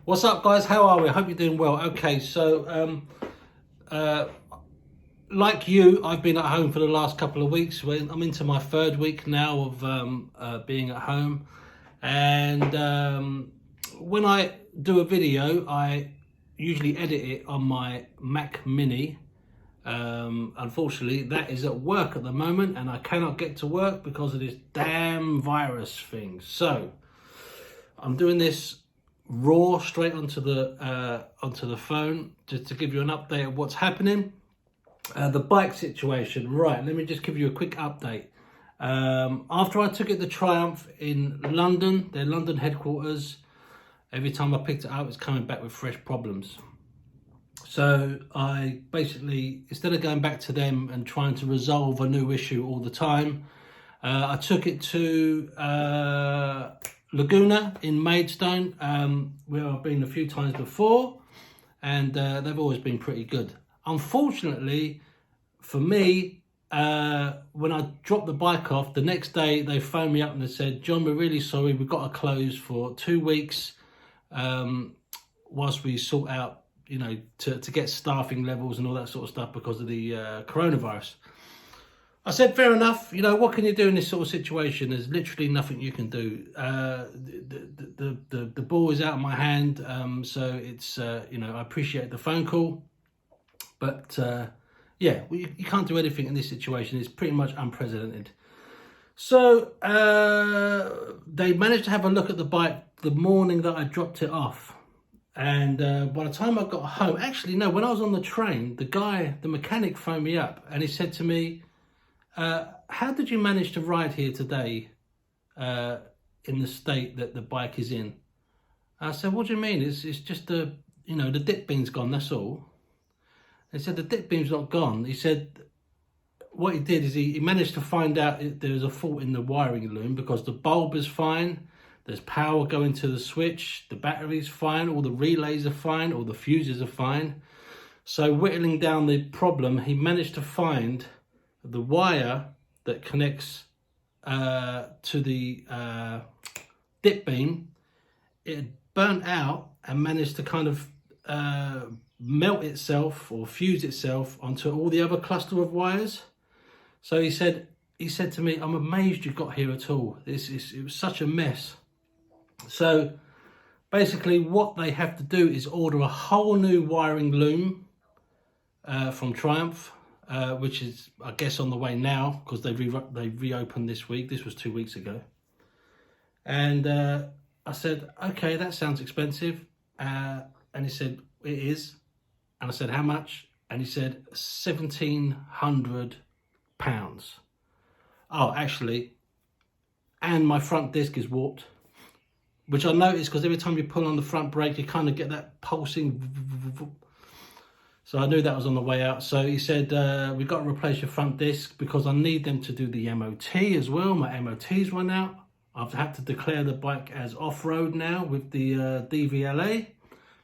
What's up, guys? How are we? I hope you're doing well. Okay, so like you, I've been at home for the last couple of weeks. I'm into my third week now of being at home, and when I do a video, I usually edit it on my Mac Mini. Unfortunately, that is at work at the moment, and I cannot get to work because of this damn virus thing. So I'm doing this raw straight onto the phone just to give you an update of what's happening. The bike situation, right? Let me just give you a quick update. After I took it to Triumph in London, their London headquarters, every time I picked it up, it's coming back with fresh problems. So I basically, instead of going back to them and trying to resolve a new issue all the time, I took it to Laguna in Maidstone, where I've been a few times before, and they've always been pretty good. Unfortunately, for me, when I dropped the bike off, the next day they phoned me up and they said, "John, we're really sorry, we've got to close for 2 weeks whilst we sort out, you know, to get staffing levels and all that sort of stuff because of the coronavirus." I said, fair enough. You know, what can you do in this sort of situation? There's literally nothing you can do. The ball is out of my hand, so it's you know, I appreciate the phone call, but yeah, you can't do anything in this situation. It's pretty much unprecedented. So they managed to have a look at the bike the morning that I dropped it off. And by the time I got home, actually, no, when I was on the train, the mechanic phoned me up and he said to me, how did you manage to ride here today in the state that the bike is in? I said, what do you mean? It's just the, you know, the dip beam's gone, that's all. He said, the dip beam's not gone. He said, what he did is he managed to find out there was a fault in the wiring loom because the bulb is fine, there's power going to the switch, the battery's fine, all the relays are fine, all the fuses are fine. So whittling down the problem, he managed to find the wire that connects to the dip beam. It had burnt out and managed to kind of melt itself or fuse itself onto all the other cluster of wires. So he said to me, "I'm amazed you got here at all. It was such a mess." So basically what they have to do is order a whole new wiring loom from Triumph, which is, I guess, on the way now because they reopened this week. This was 2 weeks ago. And I said, okay, that sounds expensive. And he said, it is. And I said, how much? And he said, £1,700. Oh, actually, and my front disc is warped, which I noticed because every time you pull on the front brake, you kind of get that pulsing. So I knew that was on the way out. So he said, we've got to replace your front disc because I need them to do the MOT as well. My MOT's run out. I've had to declare the bike as off-road now with the DVLA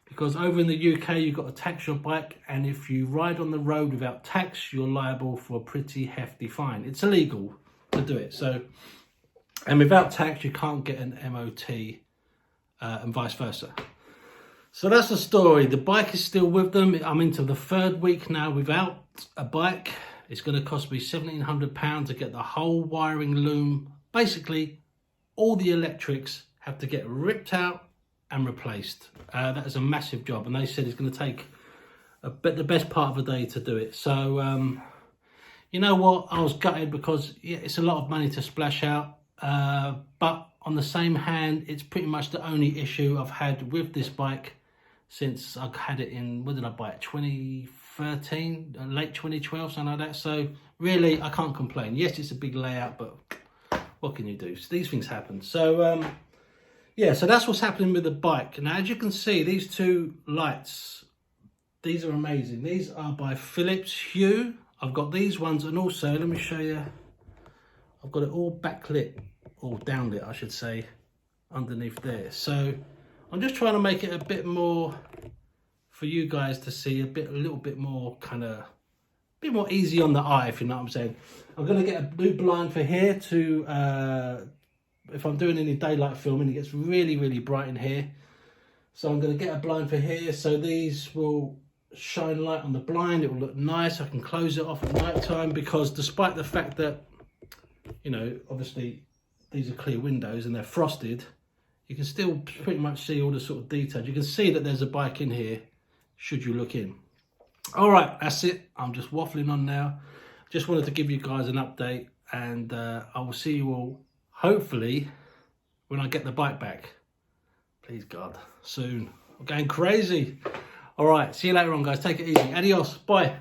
because over in the UK, you've got to tax your bike. And if you ride on the road without tax, you're liable for a pretty hefty fine. It's illegal to do it. So, and without tax, you can't get an MOT and vice versa. So that's the story. The bike is still with them. I'm into the third week now without a bike. It's going to cost me £1,700 to get the whole wiring loom. Basically, all the electrics have to get ripped out and replaced. That is a massive job. And they said it's going to take the best part of a day to do it. So, you know what? I was gutted because yeah, it's a lot of money to splash out. But on the same hand, it's pretty much the only issue I've had with this bike since I had it in, when did I buy it? 2013, late 2012, something like that. So really, I can't complain. Yes, it's a big layout, but what can you do? So these things happen. So yeah, so that's what's happening with the bike. Now, as you can see, these two lights, these are amazing. These are by Philips Hue. I've got these ones, and also, let me show you, I've got it all backlit, or downlit, I should say, underneath there. So I'm just trying to make it a bit more for you guys to see, a little bit more kind of, a bit more easy on the eye, if you know what I'm saying. I'm going to get a blue blind for here to, if I'm doing any daylight filming, it gets really, really bright in here. So I'm going to get a blind for here. So these will shine light on the blind. It will look nice. I can close it off at night time, because despite the fact that, you know, obviously these are clear windows and they're frosted, you can still pretty much see all the sort of details. You can see that there's a bike in here, should you look in. All right, that's it. I'm just waffling on now. Just wanted to give you guys an update, and I will see you all, hopefully, when I get the bike back. Please God, soon. I'm going crazy. All right, see you later on, guys. Take it easy. Adios. Bye.